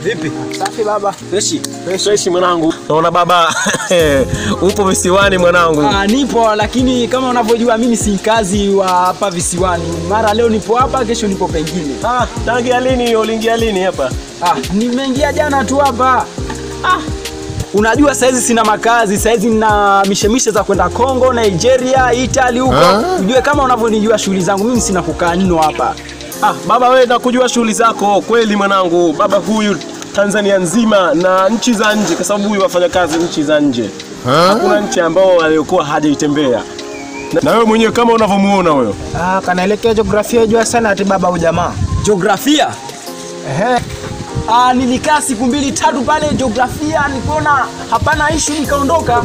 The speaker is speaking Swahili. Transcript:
Vipi? Safi baba. Freshi mwanangu. Naona baba upo visiwani mwanangu. Nipo, lakini kama unavyojua mimi si kazi wa hapa visiwani. Mara leo nipo hapa, kesho nipo pengine. Tangia lini uliingia lini hapa? Nimeingia jana tu hapa. Unajua saizi sina makazi, saizi nina mishemishe za kwenda Kongo, Nigeria, Italy huko. Unajua kama unavyonijua shughuli zangu, mimi sina kukaa nino hapa. Baba wewe nakujua shughuli zako kweli mwanangu. Baba huyu Tanzania nzima na nchi za nje, kwa sababu huyu wafanya kazi nchi za nje. Hakuna nchi ambao aliyokuwa hajaitembea. Na wewe mwenyewe kama unavyomuona huyo. Kanaelekea jiografia jua sana ati baba huyu jamaa. Jiografia? Nilikaa siku 2-3 pale jiografia, nikaona hapana issue nikaondoka.